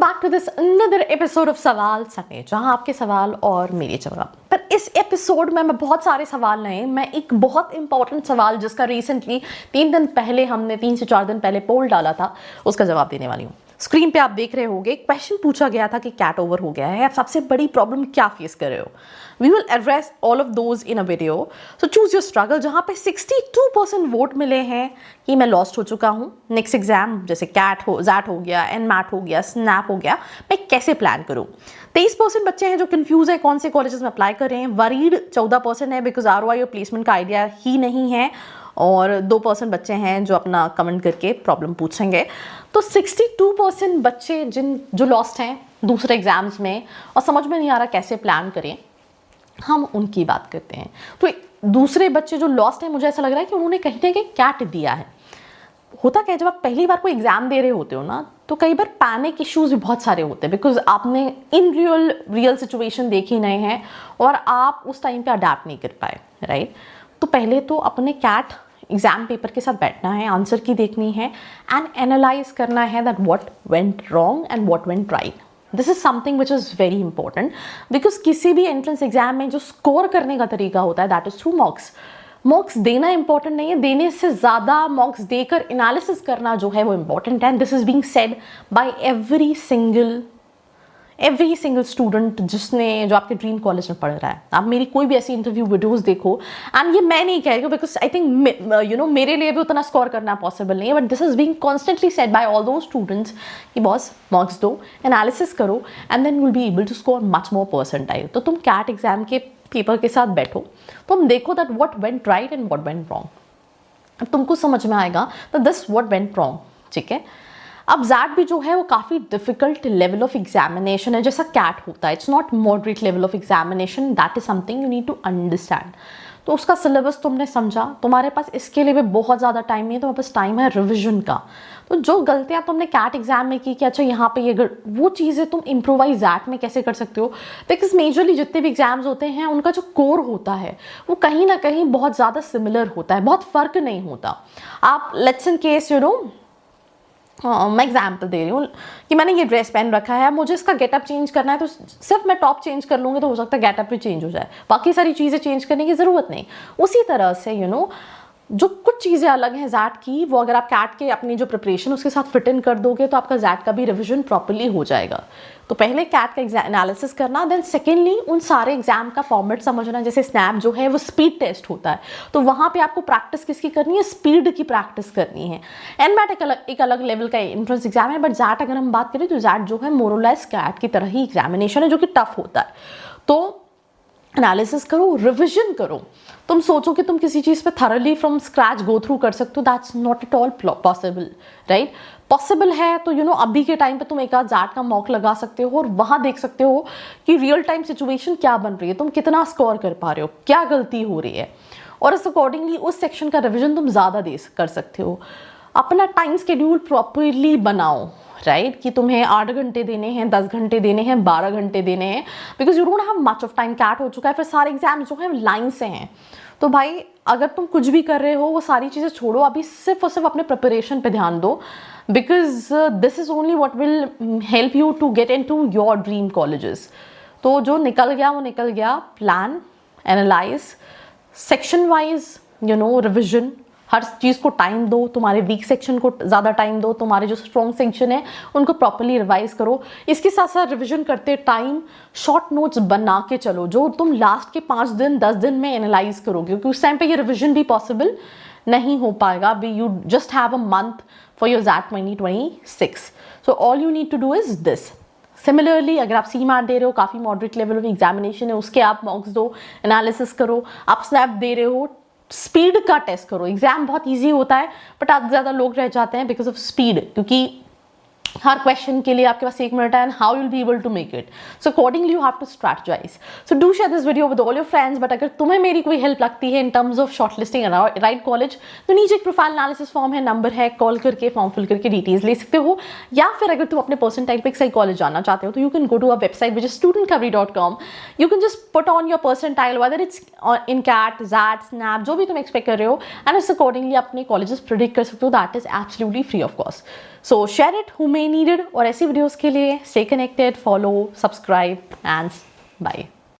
Back to this another episode of सवाल सटे, जहां आपके सवाल और मेरे जवाब। पर इस एपिसोड में मैं बहुत सारे सवाल नहीं, मैं एक बहुत इंपॉर्टेंट सवाल जिसका रिसेंटली 3 से 4 दिन पहले पोल डाला था, उसका जवाब देने वाली हूँ। स्क्रीन पे आप देख रहे होंगे, क्वेश्चन पूछा गया था कि कैट ओवर हो गया है, आप सबसे बड़ी प्रॉब्लम क्या फेस कर रहे हो। We will address all of those in a video, so choose your struggle. जहाँ पे 62% वोट मिले हैं कि मैं लॉस्ट हो चुका हूँ, नेक्स्ट एग्जाम जैसे जैट हो गया, एनमैट हो गया, स्नैप हो गया, मैं कैसे प्लान करूँ। 23% बच्चे हैं जो कंफ्यूज है कौन से कॉलेजेस में अप्लाई कर रहे हैं। वरीड 14% है बिकॉज ROI और प्लेसमेंट का आइडिया ही नहीं है, और 2% बच्चे हैं जो अपना कमेंट करके प्रॉब्लम पूछेंगे। तो 62% बच्चे जो लॉस्ट हैं दूसरे एग्जाम्स में और समझ में नहीं आ रहा कैसे प्लान करें, हम उनकी बात करते हैं। तो दूसरे बच्चे जो लॉस्ट हैं, मुझे ऐसा लग रहा है कि उन्होंने कहीं ना कहीं कैट दिया है। होता क्या है, जब आप पहली बार कोई एग्जाम दे रहे होते हो ना, तो कई बार पैनिक इश्यूज भी बहुत सारे होते हैं बिकॉज आपने इन रियल सिचुएशन देखी नहीं है और आप उस टाइम पे अडेप्ट नहीं कर पाए, राइट। तो पहले तो अपने कैट एग्जाम पेपर के साथ बैठना है, आंसर की देखनी है एंड एनालाइज करना है that what went wrong and what went right. This is something which is very important because किसी भी एंट्रेंस एग्जाम में जो स्कोर करने का तरीका होता है दैट इज थ्रू मॉक्स। मॉक्स देना इंपॉर्टेंट नहीं है, देने से ज़्यादा मॉक्स देकर एनालिसिस करना जो है वो इंपॉर्टेंट है। And this is being said bye every single student जो आपके ड्रीम कॉलेज में पढ़ रहा है। आप मेरी कोई भी ऐसी इंटरव्यू वीडियोस देखो, एंड ये मैं नहीं कह रही हूँ बिकॉज आई थिंक मेरे लिए भी उतना स्कोर करना पॉसिबल नहीं है, but this is being constantly said by all those students कि बॉस मॉक्स दो, एनालिसिस करो and then will be able to score much more percentile. तो तुम कैट एग्जाम के पेपर के साथ बैठो, तुम देखो that what went right and what went wrong. अब तुमको समझ में आएगा तो दिस व्हाट वेंट रॉन्ग, ठीक है। अब जैट भी जो है वो काफ़ी डिफिकल्ट लेवल ऑफ एग्जामिनेशन है, जैसा कैट होता है। It's not moderate level of examination, that is something you need to understand. तो उसका सिलेबस तुमने समझा, तुम्हारे पास इसके लिए भी बहुत ज़्यादा टाइम नहीं है, तुम्हारे पास टाइम है रिविजन का। तो जो गलतियाँ तुमने कैट एग्जाम में की कि अच्छा यहाँ पे ये वो चीज़ें तुम इम्प्रोवाइज जैट में कैसे कर सकते हो। बिकॉज मेजरली जितने भी एग्जाम्स होते हैं उनका जो कोर होता है वो कहीं ना कहीं बहुत ज़्यादा सिमिलर होता है, बहुत फ़र्क नहीं होता। आप लेट्स इन केस मैं एग्जाम्पल दे रही हूँ कि मैंने ये ड्रेस पहन रखा है, मुझे इसका गेटअप चेंज करना है, तो सिर्फ मैं टॉप चेंज कर लूँगी तो हो सकता है गेटअप भी चेंज हो जाए, बाकी सारी चीज़ें चेंज करने की ज़रूरत नहीं। उसी तरह से जो कुछ चीज़ें अलग हैं जैट की, वो अगर आप कैट के अपनी जो प्रिपरेशन उसके साथ फिट इन कर दोगे तो आपका जैट का भी रिविजन प्रॉपर्ली हो जाएगा। तो पहले कैट का एनालिसिस करना, देन सेकेंडली उन सारे एग्जाम का फॉर्मेट समझना। जैसे स्नैप जो है वो स्पीड टेस्ट होता है, तो वहाँ पे आपको प्रैक्टिस किसकी करनी है, स्पीड की प्रैक्टिस करनी है। एनमैट एक अलग लेवल का एंट्रेंस एग्जाम है, बट जैट अगर हम बात करें तो जैट जो है मोरलेस कैट की तरह ही एग्जामिनेशन है जो कि टफ होता है। तो एनालिसिस करो, रिविजन करो। तुम सोचो कि तुम किसी चीज़ पे thoroughly from scratch go through कर सकते हो, that's not at all possible, right. Possible है तो अभी के टाइम पे तुम एक आध जैट का मॉक लगा सकते हो और वहाँ देख सकते हो कि रियल टाइम सिचुएशन क्या बन रही है, तुम कितना स्कोर कर पा रहे हो, क्या गलती हो रही है, और इस अकॉर्डिंगली उस सेक्शन का रिविजन तुम ज़्यादा कर सकते हो। अपना टाइम स्केड्यूल प्रॉपरली बनाओ, राइट, कि तुम्हें 8 घंटे देने हैं, 10 घंटे देने हैं, 12 घंटे देने हैं, because you don't have much of time. CAT हो चुका है, फिर सारे एग्जाम जो है लाइन से हैं। तो भाई अगर तुम कुछ भी कर रहे हो वो सारी चीज़ें छोड़ो, अभी सिर्फ और सिर्फ अपने प्रिपरेशन पे ध्यान दो, because this is only what will help you to get into your dream colleges. तो जो निकल गया वो निकल गया। Plan, analyse, section wise revision, हर चीज़ को टाइम दो। तुम्हारे वीक सेक्शन को ज़्यादा टाइम दो, तुम्हारे जो स्ट्रॉन्ग सेक्शन है उनको प्रॉपर्ली रिवाइज करो। इसके साथ साथ रिविजन करते टाइम शॉर्ट नोट्स बना के चलो, जो तुम लास्ट के 5 दिन 10 दिन में एनालाइज करोगे, क्योंकि उस टाइम पे ये रिविजन भी पॉसिबल नहीं हो पाएगा। Be you just have a month for your XAT 2026, so all you need to do is this. Similarly अगर आप CMAT दे रहे हो, काफ़ी मॉडरेट लेवल ऑफ एग्जामिनेशन है, उसके आप मॉक्स दो, एनालिसिस करो। आप स्नैप दे रहे हो, स्पीड का टेस्ट करो। एग्जाम बहुत इजी होता है बट आज ज़्यादा लोग रह जाते हैं बिकॉज ऑफ स्पीड, क्योंकि हर क्वेश्चन के लिए आपके पास 1 मिनट है and how you will be able to make it. So accordingly you have to strategize. So do share this video with all your friends. But अगर तुम्हें मेरी कोई हेल्प लगती है in terms of short listing right college, तो नीचे एक profile analysis form है, नंबर है, कॉल करके फॉर्म फिल करके डिटेल्स ले सकते हो। या फिर अगर तुम अपने परसेंटाइल पे एक सही कॉलेज जाना चाहते हो तो you can go to a website which is studentcovery.com। You can just put on your percentile whether it's in CAT, XAT, SNAP, जो भी तुम एक्सपेक्ट कर रहे हो, एंड इस अकॉर्डिंगली अपने कॉलेजेस प्रिडिक्ट कर सकते हो। That is absolutely free of cost. So share it who may need it, और ऐसी वीडियोज़ के लिए stay connected, follow, subscribe and bye.